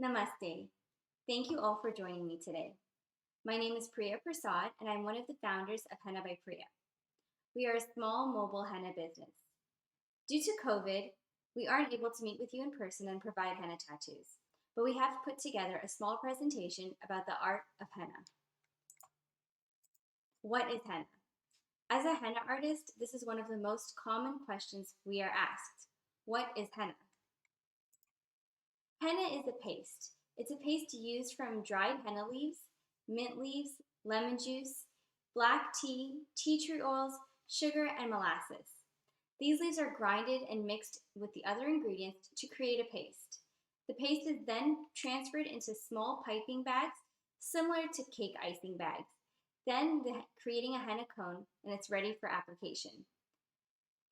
Namaste. Thank you all for joining me today. My name is Priya Prasad, and I'm one of the founders of HennaByPriya. We are a small mobile henna business. Due to COVID, we aren't able to meet with you in person and provide henna tattoos, but we have put together a small presentation about the art of henna. What is henna? As a henna artist, this is one of the most common questions we are asked. What is henna? Henna is a paste. It's a paste used from dried henna leaves, mint leaves, lemon juice, black tea tree oils, sugar, and molasses. These leaves are grinded and mixed with the other ingredients to create a paste. The paste is then transferred into small piping bags similar to cake icing bags, then creating a henna cone, and it's ready for application.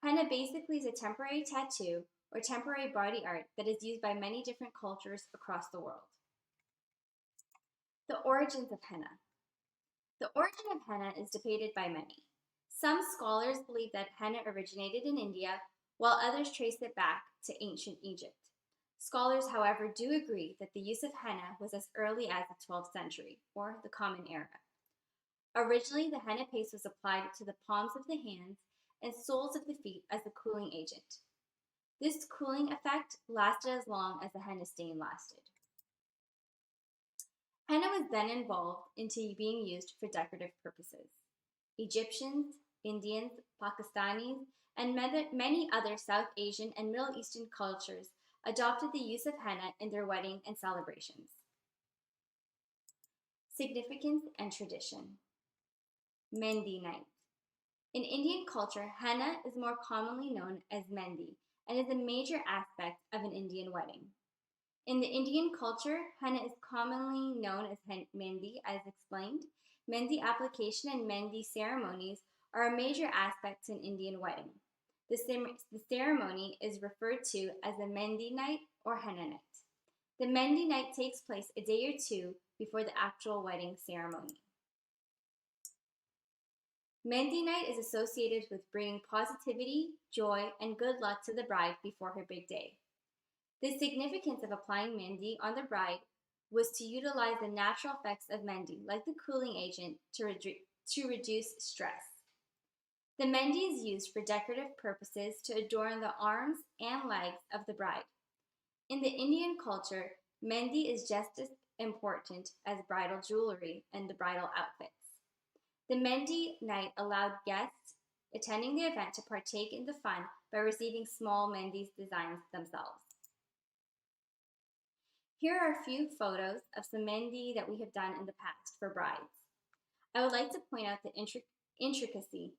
Henna basically is a temporary tattoo or temporary body art that is used by many different cultures across the world. The origins of henna. The origin of henna is debated by many. Some scholars believe that henna originated in India, while others trace it back to ancient Egypt. Scholars, however, do agree that the use of henna was as early as the 12th century, or the Common Era. Originally, the henna paste was applied to the palms of the hands and soles of the feet as a cooling agent. This cooling effect lasted as long as the henna stain lasted. Henna was then evolved into being used for decorative purposes. Egyptians, Indians, Pakistanis, and many other South Asian and Middle Eastern cultures adopted the use of henna in their wedding and celebrations. Significance and tradition. Mehndi night. In Indian culture, henna is more commonly known as mehndi and is a major aspect of an Indian wedding. In the Indian culture, henna is commonly known as mehndi, as explained. Mehndi application and mehndi ceremonies are a major aspect in Indian wedding. The ceremony is referred to as a mehndi night or henna night. The mehndi night takes place a day or two before the actual wedding ceremony. Mehndi night is associated with bringing positivity, joy, and good luck to the bride before her big day. The significance of applying mehndi on the bride was to utilize the natural effects of mehndi, like the cooling agent, to reduce stress. The mehndi is used for decorative purposes to adorn the arms and legs of the bride. In the Indian culture, mehndi is just as important as bridal jewelry and the bridal outfits. The mehndi night allowed guests attending the event to partake in the fun by receiving small mehndi designs themselves. Here are a few photos of some mehndi that we have done in the past for brides. I would like to point out the intricacy.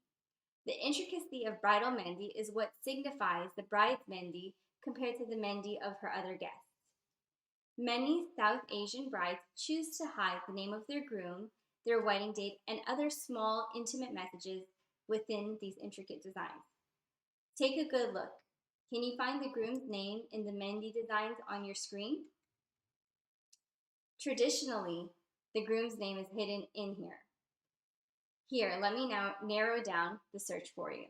The intricacy of bridal mehndi is what signifies the bride's mehndi compared to the mehndi of her other guests. Many South Asian brides choose to hide the name of their groom, their wedding date, and other small, intimate messages within these intricate designs. Take a good look. Can you find the groom's name in the mehndi designs on your screen? Traditionally, the groom's name is hidden in here. Here, let me now narrow down the search for you.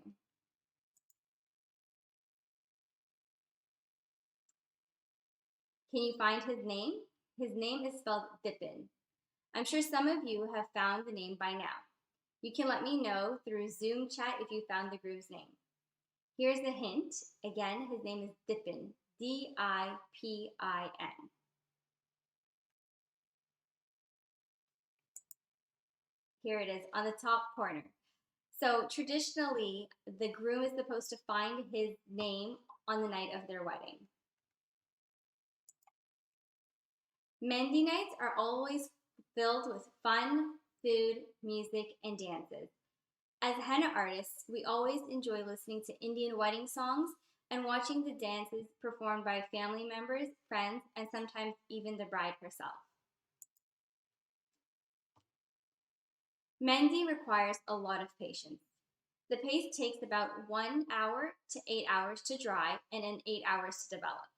Can you find his name? His name is spelled Vipin. I'm sure some of you have found the name by now. You can let me know through Zoom chat if you found the groom's name. Here's the hint. Again, his name is Dipin, D-I-P-I-N. Here it is on the top corner. So traditionally, the groom is supposed to find his name on the night of their wedding. Mehndi nights are always filled with fun, food, music, and dances. As henna artists, we always enjoy listening to Indian wedding songs and watching the dances performed by family members, friends, and sometimes even the bride herself. Mehndi requires a lot of patience. The paste takes about 1 hour to 8 hours to dry and 8 hours to develop.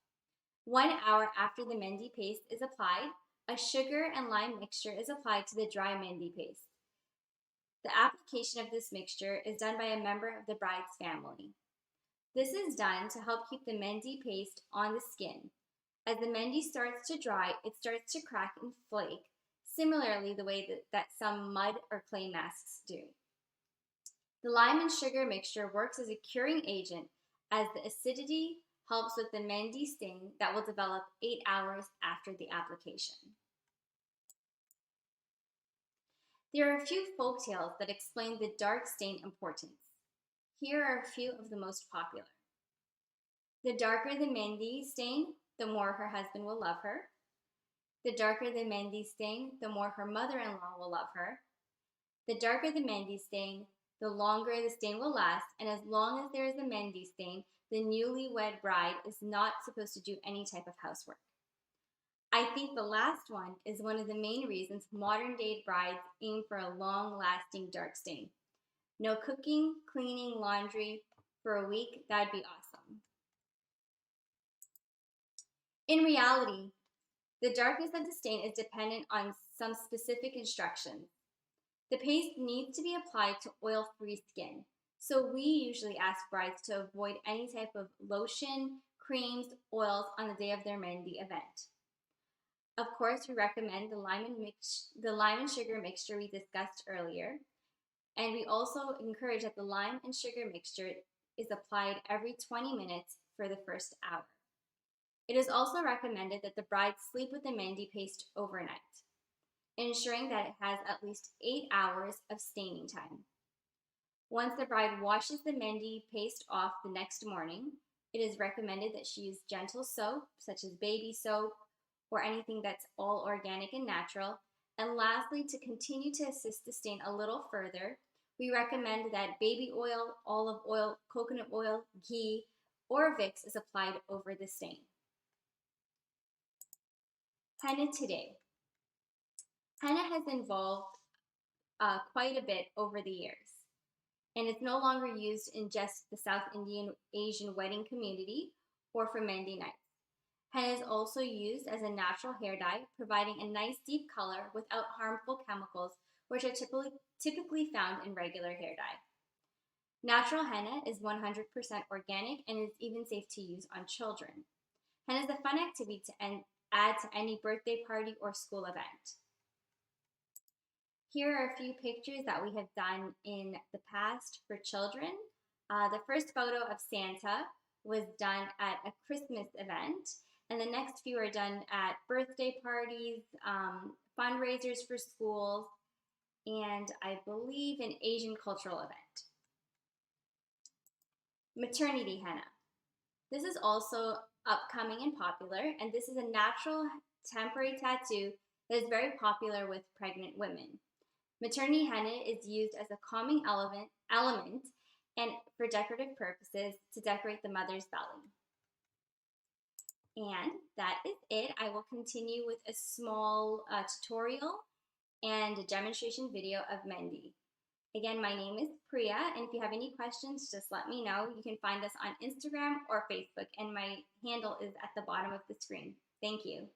1 hour after the mehndi paste is applied, a sugar and lime mixture is applied to the dry mehndi paste. The application of this mixture is done by a member of the bride's family. This is done to help keep the mehndi paste on the skin. As the mehndi starts to dry, it starts to crack and flake, similarly the way that some mud or clay masks do. The lime and sugar mixture works as a curing agent, as the acidity helps with the mehndi stain that will develop 8 hours after the application. There are a few folk tales that explain the dark stain importance. Here are a few of the most popular. The darker the mehndi stain, the more her husband will love her. The darker the mehndi stain, the more her mother-in-law will love her. The darker the mehndi stain, the longer the stain will last, and as long as there is a mehndi stain, the newlywed bride is not supposed to do any type of housework. I think the last one is one of the main reasons modern-day brides aim for a long-lasting dark stain. No cooking, cleaning, laundry for a week, that'd be awesome. In reality, the darkness of the stain is dependent on some specific instructions. The paste needs to be applied to oil-free skin, so we usually ask brides to avoid any type of lotion, creams, oils on the day of their mehndi event. Of course, we recommend the lime and sugar mixture we discussed earlier, and we also encourage that the lime and sugar mixture is applied every 20 minutes for the first hour. It is also recommended that the bride sleep with the mehndi paste overnight, ensuring that it has at least 8 hours of staining time. Once the bride washes the mehndi paste off the next morning, it is recommended that she use gentle soap, such as baby soap, or anything that's all organic and natural. And lastly, to continue to assist the stain a little further, we recommend that baby oil, olive oil, coconut oil, ghee, or Vicks is applied over the stain. Henna today. Henna has evolved quite a bit over the years, and it's no longer used in just the South Indian Asian wedding community or for mehndi nights. Henna is also used as a natural hair dye, providing a nice deep color without harmful chemicals, which are typically found in regular hair dye. Natural henna is 100% organic and is even safe to use on children. Henna is a fun activity to add to any birthday party or school event. Here are a few pictures that we have done in the past for children. The first photo of Santa was done at a Christmas event, and the next few are done at birthday parties, fundraisers for schools, and I believe an Asian cultural event. Maternity henna. This is also upcoming and popular, and this is a natural temporary tattoo that is very popular with pregnant women. Maternity henna is used as a calming element and for decorative purposes to decorate the mother's belly. And that is it. I will continue with a small tutorial and a demonstration video of mehndi. Again, my name is Priya, and if you have any questions, just let me know. You can find us on Instagram or Facebook, and my handle is at the bottom of the screen. Thank you.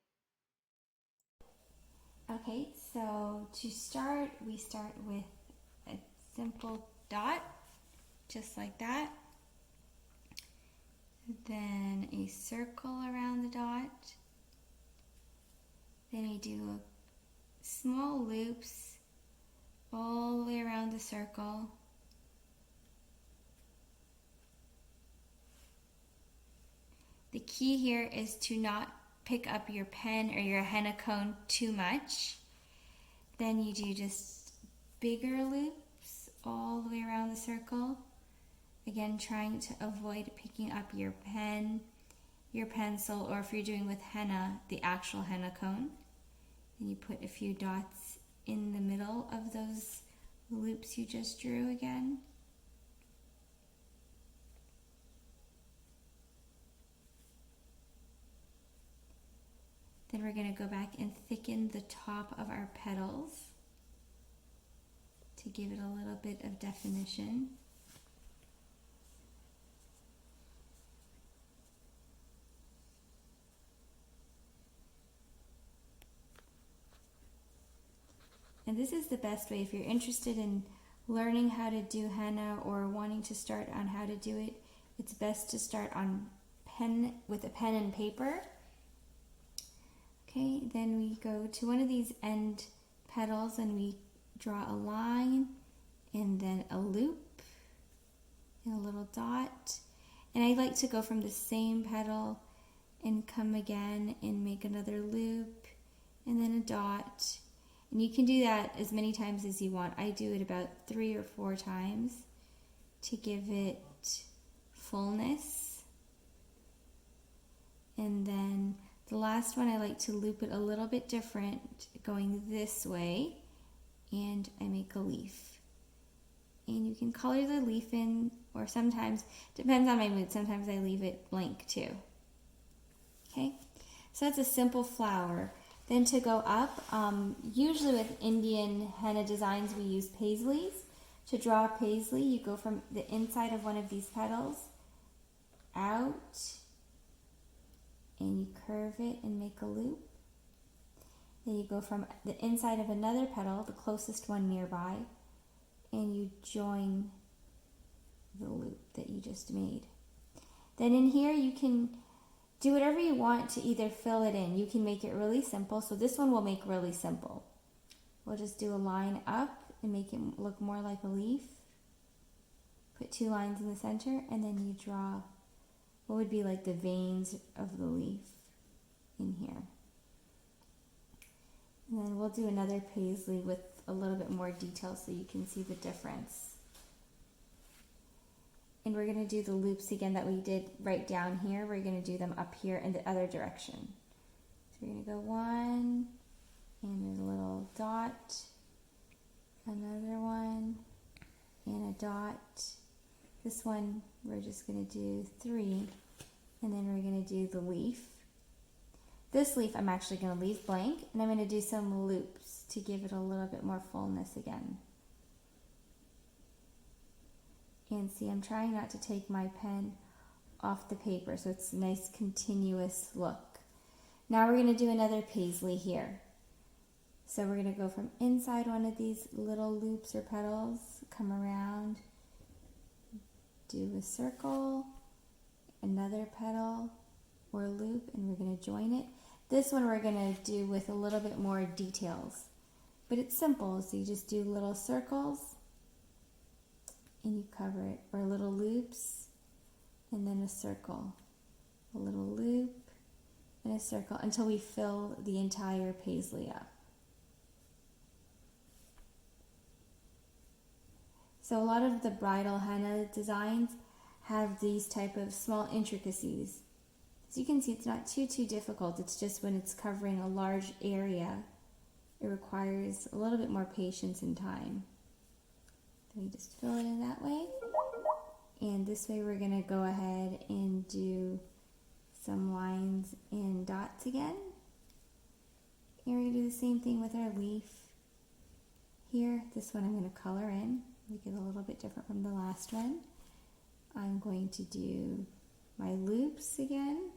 Okay, so to start, we start with a simple dot, just like that. Then a circle around the dot. Then we do small loops all the way around the circle. The key here is to not pick up your pen or your henna cone too much. Then you do just bigger loops all the way around the circle. Again, trying to avoid picking up your pen, your pencil, or if you're doing with henna, the actual henna cone. And you put a few dots in the middle of those loops you just drew again. Then we're going to go back and thicken the top of our petals to give it a little bit of definition. And this is the best way if you're interested in learning how to do henna or wanting to start on how to do it. It's best to start on with a pen and paper Okay, then we go to one of these end petals and we draw a line and then a loop and a little dot. And I like to go from the same petal and come again and make another loop and then a dot. And you can do that as many times as you want. I do it about 3 or 4 times to give it fullness. And then the last one, I like to loop it a little bit different, going this way, and I make a leaf. And you can color the leaf in, or sometimes, depends on my mood, sometimes I leave it blank too. Okay, so that's a simple flower. Then to go up, usually with Indian henna designs, we use paisleys. To draw a paisley, you go from the inside of one of these petals out, and you curve it and make a loop. Then you go from the inside of another petal, the closest one nearby, and you join the loop that you just made. Then in here you can do whatever you want to either fill it in. You can make it really simple. So this one will make really simple. We'll just do a line up and make it look more like a leaf. Put 2 lines in the center, and then you draw what would be like the veins of the leaf in here. And then we'll do another paisley with a little bit more detail so you can see the difference. And we're going to do the loops again that we did right down here. We're going to do them up here in the other direction. So we're going to go 1, and there's a little dot, another one, and a dot. This one we're just going to do 3, and then we're going to do the leaf. This leaf I'm actually going to leave blank, and I'm going to do some loops to give it a little bit more fullness again. And see, I'm trying not to take my pen off the paper, so it's a nice continuous look. Now we're going to do another paisley here. So we're going to go from inside one of these little loops or petals, come around, do a circle, another petal or loop, and we're going to join it. This one we're going to do with a little bit more details, but it's simple. So you just do little circles and you cover it, or little loops and then a circle, a little loop and a circle, until we fill the entire paisley up. So a lot of the bridal henna designs have these type of small intricacies. As you can see, it's not too difficult. It's just when it's covering a large area, it requires a little bit more patience and time. So we just fill it in that way. And this way we're going to go ahead and do some lines and dots again. And we're going to do the same thing with our leaf. Here, this one I'm going to color in, make it a little bit different from the last one. I'm going to do my loops again.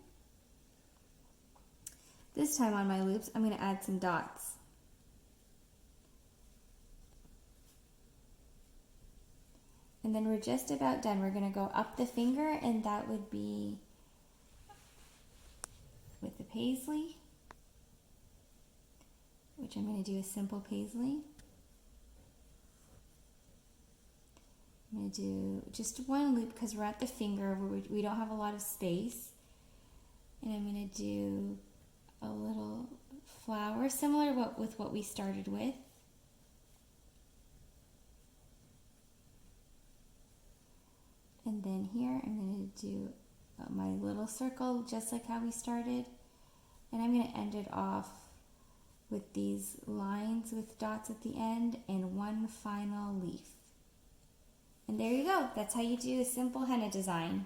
This time on my loops, I'm going to add some dots. And then we're just about done. We're going to go up the finger, and that would be with the paisley, which I'm going to do a simple paisley. I'm going to do just one loop because we're at the finger where we don't have a lot of space. And I'm going to do a little flower similar with what we started with. And then here I'm going to do my little circle just like how we started. And I'm going to end it off with these lines with dots at the end and one final leaf. And there you go. That's how you do a simple henna design.